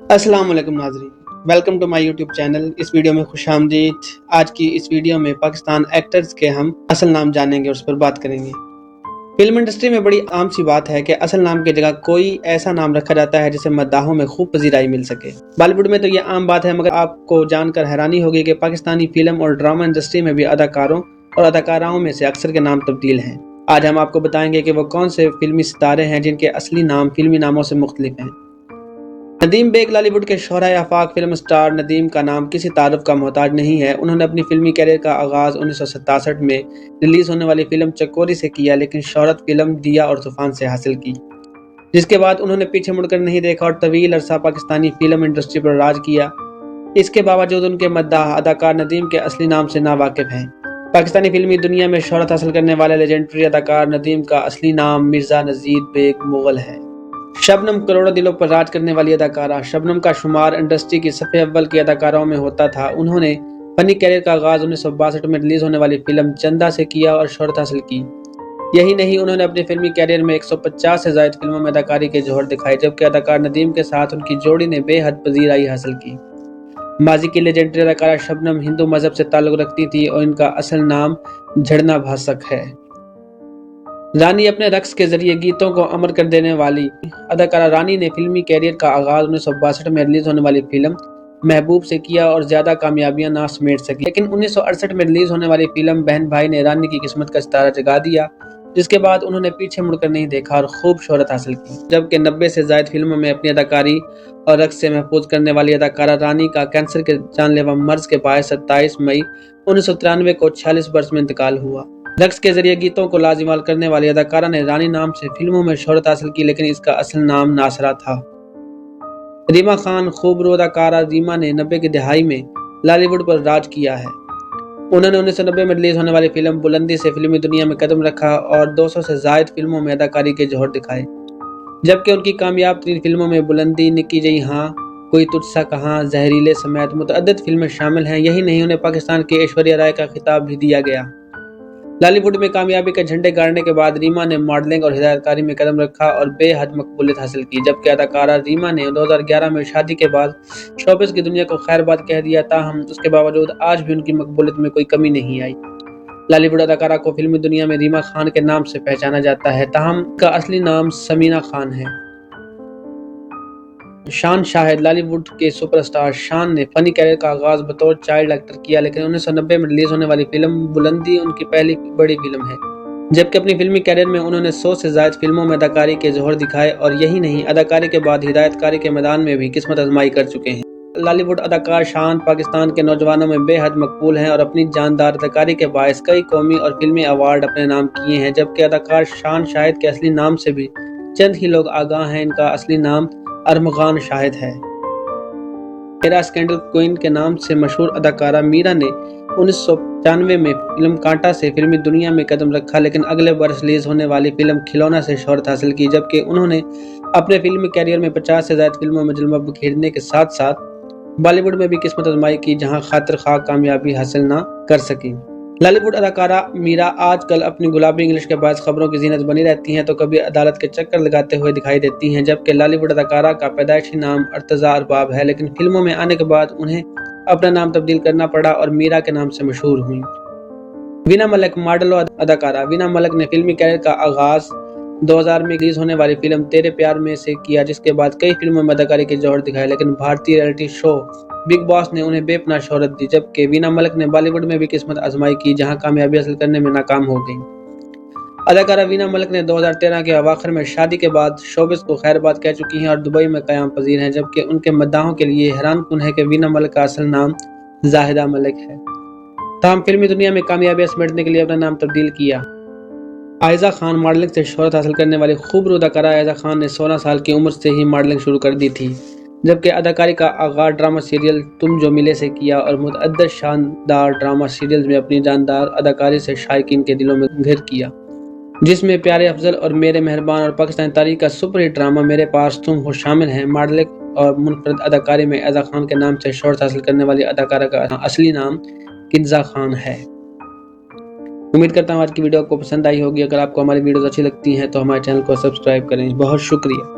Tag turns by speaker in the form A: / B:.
A: अस्सलाम वालेकुम नाज़रीन, welcome to my YouTube channel. इस वीडियो में खुश आमदीद। आज की इस वीडियो में पाकिस्तान एक्टर्स के हम असल नाम जानेंगे और उस पर बात करेंगे। फिल्म इंडस्ट्री में बड़ी आम सी बात है कि असल नाम की जगह कोई ऐसा नाम रखा जाता है जिसे मद्दाहों में खूब पजीराई मिल सके। बॉलीवुड में तो ये आम बात है, मगर आपको जानकर हैरानी होगी कि पाकिस्तानी फिल्म और ड्रामा इंडस्ट्री में भी अदाकारों और अदाकाराओं में से अक्सर के नाम तब्दील हैं। आज हम आपको बताएंगे कि वो कौन से फिल्मी सितारे हैं जिनके असली नाम फिल्मी नामों से मुख्तलिफ हैं। नदीम बेग बॉलीवुड के शोहरा आफाक फिल्म स्टार नदीम का नाम किसी तारुफ का मोहताज नहीं है। उन्होंने अपनी फिल्मी कैरियर का आगाज 1967 में रिलीज होने वाली फिल्म चकोरी से किया, लेकिन शोहरत फिल्म दिया और तूफान से हासिल की, जिसके बाद उन्होंने पीछे मुड़कर नहीं देखा और तवील अरसा पाकिस्तानी फिल्म इंडस्ट्री पर राज किया। इसके बावजूद उनके मद्दाह अदाकार नदीम के असली नाम से नावाकिफ हैं। पाकिस्तानी फिल्मी दुनिया में शोहरत हासिल करने वाले लेजेंडरी अदाकार नदीम का असली नाम मिर्जा नजीर बेग मुगल है। शबनम करोड़ों दिलों पर राज करने वाली अदाकारा। शबनम का शुमार इंडस्ट्री की सफ़े अव्वल की अदाकाराओं में होता था। उन्होंने फनी कैरियर का आगाज 1962 में रिलीज होने वाली फिल्म चंदा से किया और शोहरत हासिल की। यही नहीं, उन्होंने अपने फिल्मी कैरियर में 150 से ज्यादा फिल्मों में अदाकारी के जौहर दिखाए, जबकि अदाकार नदीम के साथ उनकी जोड़ी ने बेहद पजीराई हासिल की। माजी की लेजेंडरी अदाकारा शबनम हिंदू मजहब से ताल्लुक रखती थी और इनका असल नाम झड़ना भासक है। रानी अपने रक्स के जरिए गीतों को अमर कर देने वाली अदाकारा रानी ने फिल्मी कैरियर का आगाज 1962 में रिलीज होने वाली फिल्म महबूब से किया और ज्यादा कामयाबियां ना समेट सकी, लेकिन 1968 में रिलीज होने वाली फिल्म बहन भाई ने रानी की किस्मत का सितारा जगा दिया, जिसके बाद उन्होंने पीछे मुड़कर नहीं देखा और खूब शोहरत हासिल की। जबकि 90 से ज्यादा फिल्मों में अपनी अदाकारी और रक्स से महफूज करने वाली अदाकारा रानी का कैंसर के जानलेवा मर्ज के बायस 27 मई 1993 को 46 वर्ष में इंतकाल हुआ। रक्स के जरिए गीतों को लाजिमाल करने वाली अदाकारा ने रानी नाम से फिल्मों में शोहरत हासिल की, लेकिन इसका असल नाम नासरा था। रीमा खान खूबरू अदाकारा रीमा ने 90 की दहाई में बॉलीवुड पर राज किया है। उन्होंने 1990 में रिलीज होने वाली फिल्म बुलंदी से फिल्मी दुनिया में कदम रखा और 200 से ज्यादा फिल्मों में अदाकारी के जौहर दिखाए, जबकि उनकी कामयाब तरीन फिल्मों में बुलंदी, निकी जई हाँ, कोई तुझसा कहाँ, जहरीले समेत मुतअद्दिद फिल्में शामिल हैं। यही नहीं, उन्हें पाकिस्तान की ऐश्वर्या राय का खिताब भी दिया गया। बॉलीवुड में कामयाबी के झंडे गाड़ने के बाद रीमा ने मॉडलिंग और हिदायतकारी में कदम रखा और बेहद मकबूलियत हासिल की, जबकि अदाकारा रीमा ने 2011 में शादी के बाद शोबिस की दुनिया को खैरबाद कह दिया। ताहम उसके बावजूद आज भी उनकी मकबूलियत में कोई कमी नहीं आई। बॉलीवुड अदाकारा को फिल्मी दुनिया में रीमा खान के नाम से पहचाना जाता है, ताहम का असली नाम समीना खान है। शान शाहिद बॉलीवुड के सुपरस्टार शान ने फनी कैरियर का आगाज बतौर चाइल्ड एक्टर किया, लेकिन 1990 में रिलीज होने वाली फिल्म बुलंदी उनकी पहली बड़ी फिल्म है, जबकि अपनी फिल्मी कैरियर में उन्होंने 100 से ज्यादा फिल्मों में अदाकारी के जौहर दिखाए और यही नहीं, अदाकारी के बाद हिदायतकारी के मैदान में भी किस्मत आजमाई कर चुके हैं। बॉलीवुड अदाकार शान पाकिस्तान के नौजवानों में बेहद मकबूल हैं और अपनी जानदार अदाकारी के बायस कई कौमी और फिल्मी अवार्ड अपने नाम किए हैं, जबकि अदाकार शान शाहिद के असली नाम से भी चंद ही लोग आगाह हैं। इनका असली नाम अरमगान शाहिद है। मेरा स्कैंडल क्वीन के नाम से मशहूर अदाकारा मीरा ने 1995 में फिल्म कांटा से फिल्मी दुनिया में कदम रखा, लेकिन अगले वर्ष रिलीज होने वाली फिल्म खिलौना से शोहरत हासिल की, जबकि उन्होंने अपने फिल्मी कैरियर में 50 से ज्यादा फिल्मों में जलवा बिखेरने के साथ साथ बॉलीवुड में भी किस्मत आजमाई की, जहां खातिर खा कामयाबी हासिल ना कर सकी। बॉलीवुड अदाकारा मीरा आजकल अपनी गुलाबी इंग्लिश के बाद खबरों की जीनत बनी रहती हैं, तो कभी अदालत के चक्कर लगाते हुए दिखाई देती हैं। जबकि बॉलीवुड अदाकारा का पैदाइशी नाम अर्तजा अरबाब है, लेकिन फिल्मों में आने के बाद उन्हें अपना नाम तब्दील करना पड़ा और मीरा के नाम से मशहूर हुई। वीना मलिक मॉडल और अदाकारा। वीना मलिक ने फिल्मी कैरियर का आगाज 2000 में रिलीज होने वाली फिल्म तेरे प्यार में से किया, जिसके बाद कई फिल्मों में अदाकारी के जौहर दिखाए, लेकिन भारतीय रियलिटी शो बिग बॉस ने उन्हें बेपनाह शोहरत दी। जबकि वीना मलिक ने बॉलीवुड में भी किस्मत आजमाई की, जहां कामयाबी हासिल करने में नाकाम हो गई। अदाकारा वीना मलिक ने 2013 के अवाखिर में शादी के बाद शोबिस को खैरबाद कह चुकी हैं और दुबई में क़याम पजीर हैं, जबकि उनके मद्दाहों के लिए हैरानकुन है कि वीना मलिक का असल नाम जाहिदा मलिक है। ताहम फिल्मी दुनिया में कामयाबी समेटने के लिए अपना नाम तब्दील किया। आयजा खान। मॉडलिंग से शोहरत हासिल करने वाली खूबरू अदाकारा आयजा खान ने 16 साल की उम्र से ही मॉडलिंग शुरू कर दी थी, जबकि अदाकारी का आगाज ड्रामा सीरियल तुम जो मिले से किया और मुतअद्दिद शानदार ड्रामा सीरियल्स में अपनी जानदार अदाकारी से शायकीन के दिलों में घर किया, जिसमें प्यारे अफजल और मेरे मेहरबान और पाकिस्तानी तारीख का सुपरहिट ड्रामा मेरे पास तुम हो शामिल हैं। मॉडलिंग और मुनफरद अदाकारी में आयजा खान के नाम से शोहरत हासिल करने वाली अदाकारा का असली नाम किन्जा खान है। उम्मीद करता हूँ आज की वीडियो आपको पसंद आई होगी। अगर आपको हमारी वीडियोस अच्छी लगती हैं तो हमारे चैनल को सब्सक्राइब करें। बहुत शुक्रिया।